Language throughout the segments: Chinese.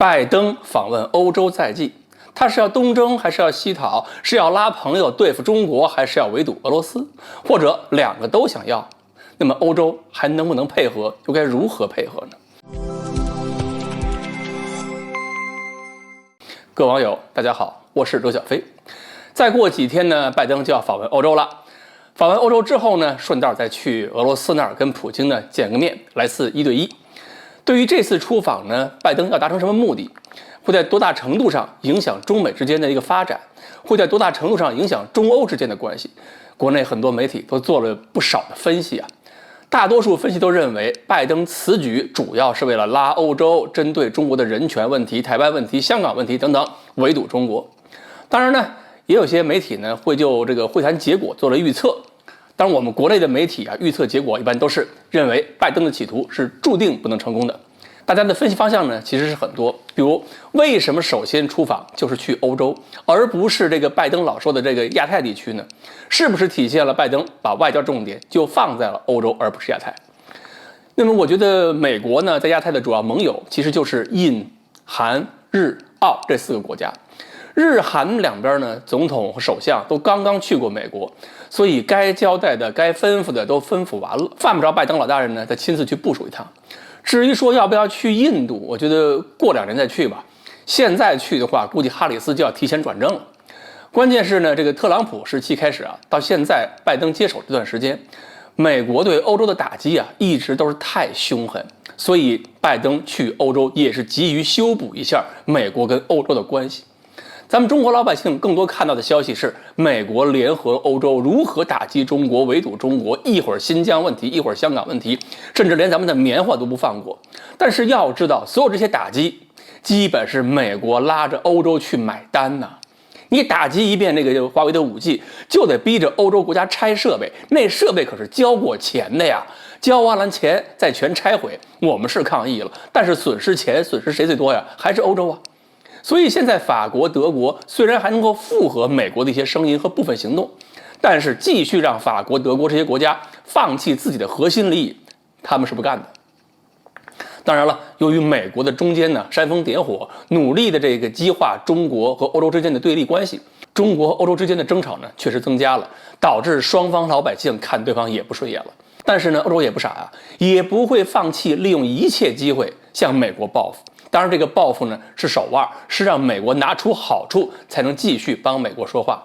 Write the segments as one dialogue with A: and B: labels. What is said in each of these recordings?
A: 拜登访问欧洲在即，他是要东征还是要西讨？是要拉朋友对付中国，还是要围堵俄罗斯？或者两个都想要？那么欧洲还能不能配合？又该如何配合呢？各位网友，大家好，我是周小飞。再过几天呢，拜登就要访问欧洲了。访问欧洲之后呢，顺道再去俄罗斯那儿跟普京呢见个面，来次1对1。对于这次出访呢，拜登要达成什么目的？会在多大程度上影响中美之间的一个发展？会在多大程度上影响中欧之间的关系？国内很多媒体都做了不少的分析啊。大多数分析都认为，拜登此举主要是为了拉欧洲，针对中国的人权问题、台湾问题、香港问题等等围堵中国。当然呢，也有些媒体呢会就这个会谈结果做了预测。当然，我们国内的媒体啊，预测结果一般都是认为拜登的企图是注定不能成功的。大家的分析方向呢，其实是很多。比如，为什么首先出访就是去欧洲，而不是这个拜登老说的这个亚太地区呢？是不是体现了拜登把外交重点就放在了欧洲，而不是亚太？那么，我觉得美国呢，在亚太的主要盟友其实就是印、韩、日、澳这4个国家。日韩两边呢，总统和首相都刚刚去过美国，所以该交代的、该吩咐的都吩咐完了，犯不着拜登老大人呢再亲自去部署一趟。至于说要不要去印度，我觉得过2年再去吧。现在去的话，估计哈里斯就要提前转正了。关键是呢，这个特朗普时期开始啊，到现在拜登接手这段时间，美国对欧洲的打击啊，一直都是太凶狠，所以拜登去欧洲也是急于修补一下美国跟欧洲的关系。咱们中国老百姓更多看到的消息是，美国联合欧洲如何打击中国、围堵中国，一会儿新疆问题，一会儿香港问题，甚至连咱们的棉花都不放过。但是要知道，所有这些打击，基本是美国拉着欧洲去买单呐。你打击一遍那个华为的5G，就得逼着欧洲国家拆设备，那设备可是交过钱的呀，交完了钱再全拆毁。我们是抗议了，但是损失钱，损失谁最多呀？还是欧洲啊。所以现在法国、德国虽然还能够附和美国的一些声音和部分行动，但是继续让法国、德国这些国家放弃自己的核心利益，他们是不干的。当然了，由于美国的中间呢煽风点火，努力的这个激化中国和欧洲之间的对立关系，中国和欧洲之间的争吵呢确实增加了，导致双方老百姓看对方也不顺眼了。但是呢，欧洲也不傻啊，也不会放弃利用一切机会向美国报复。当然，这个报复呢是手腕，是让美国拿出好处才能继续帮美国说话。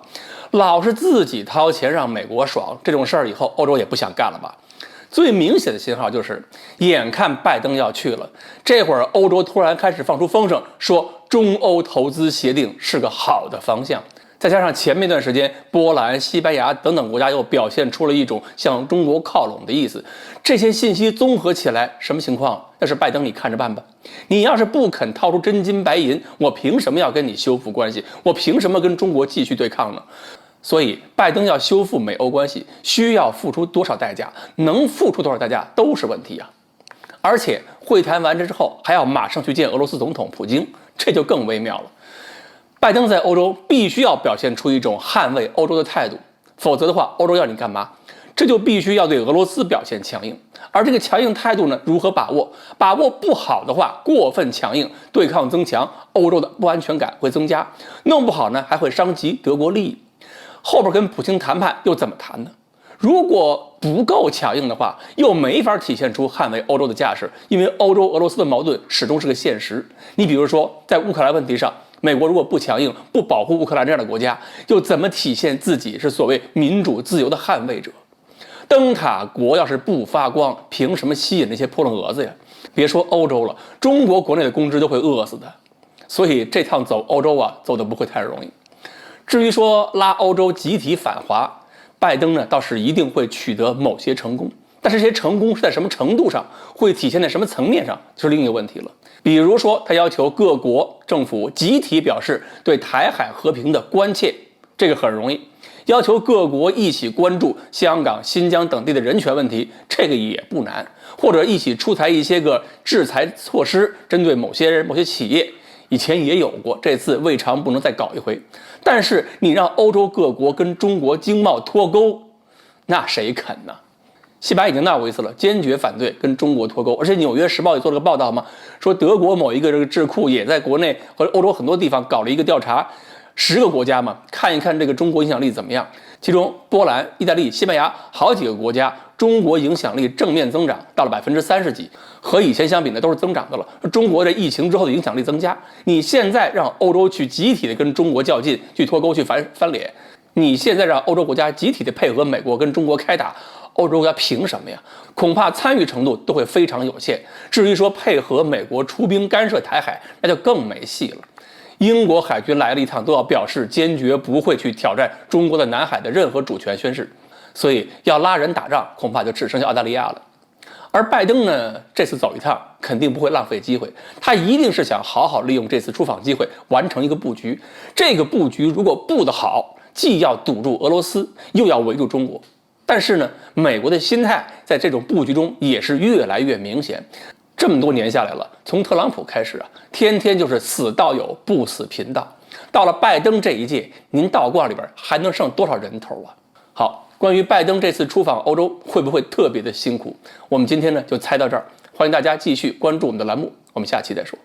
A: 老是自己掏钱让美国爽，这种事儿以后欧洲也不想干了吧？最明显的信号就是，眼看拜登要去了，这会儿欧洲突然开始放出风声，说中欧投资协定是个好的方向。再加上前面一段时间，波兰、西班牙等等国家又表现出了一种向中国靠拢的意思，这些信息综合起来，什么情况？那是拜登，你看着办吧。你要是不肯掏出真金白银，我凭什么要跟你修复关系？我凭什么跟中国继续对抗呢？所以，拜登要修复美欧关系，需要付出多少代价？能付出多少代价都是问题啊！而且会谈完之后，还要马上去见俄罗斯总统普京，这就更微妙了。拜登在欧洲必须要表现出一种捍卫欧洲的态度，否则的话，欧洲要你干嘛？这就必须要对俄罗斯表现强硬。而这个强硬态度呢，如何把握？把握不好的话，过分强硬，对抗增强，欧洲的不安全感会增加，弄不好呢，还会伤及德国利益。后边跟普京谈判又怎么谈呢？如果不够强硬的话，又没法体现出捍卫欧洲的架势，因为欧洲、俄罗斯的矛盾始终是个现实。你比如说，在乌克兰问题上，美国如果不强硬，不保护乌克兰这样的国家，又怎么体现自己是所谓民主自由的捍卫者？灯塔国要是不发光，凭什么吸引那些破棱蛾子呀？别说欧洲了，中国国内的公知都会饿死的。所以这趟走欧洲啊，走的不会太容易。至于说拉欧洲集体反华，拜登呢倒是一定会取得某些成功，但是这些成功是在什么程度上，会体现在什么层面上，就是另一个问题了。比如说，他要求各国政府集体表示对台海和平的关切，这个很容易；要求各国一起关注香港、新疆等地的人权问题，这个也不难；或者一起出台一些个制裁措施，针对某些人、某些企业。以前也有过，这次未尝不能再搞一回。但是你让欧洲各国跟中国经贸脱钩，那谁肯呢？西班牙已经闹过一次了，坚决反对跟中国脱钩，而且《纽约时报》也做了个报道嘛，说德国某一个这个智库也在国内和欧洲很多地方搞了一个调查，10个国家嘛，看一看这个中国影响力怎么样。其中波兰、意大利、西班牙好几个国家，中国影响力正面增长到了30%几，和以前相比呢都是增长的了。中国在疫情之后的影响力增加，你现在让欧洲去集体的跟中国较劲，去脱钩，去翻脸，你现在让欧洲国家集体的配合美国跟中国开打，欧洲国家凭什么呀？恐怕参与程度都会非常有限。至于说配合美国出兵干涉台海，那就更没戏了。英国海军来了一趟，都要表示坚决不会去挑战中国的南海的任何主权宣誓，所以要拉人打仗，恐怕就只剩下澳大利亚了。而拜登呢，这次走一趟肯定不会浪费机会，他一定是想好好利用这次出访机会，完成一个布局。这个布局如果布得好，既要堵住俄罗斯，又要围住中国。但是呢，美国的心态在这种布局中也是越来越明显。这么多年下来了，从特朗普开始啊，天天就是死道友不死贫道。到了拜登这一届，您道观里边还能剩多少人头啊？好，关于拜登这次出访欧洲会不会特别的辛苦，我们今天呢就猜到这儿。欢迎大家继续关注我们的栏目，我们下期再说。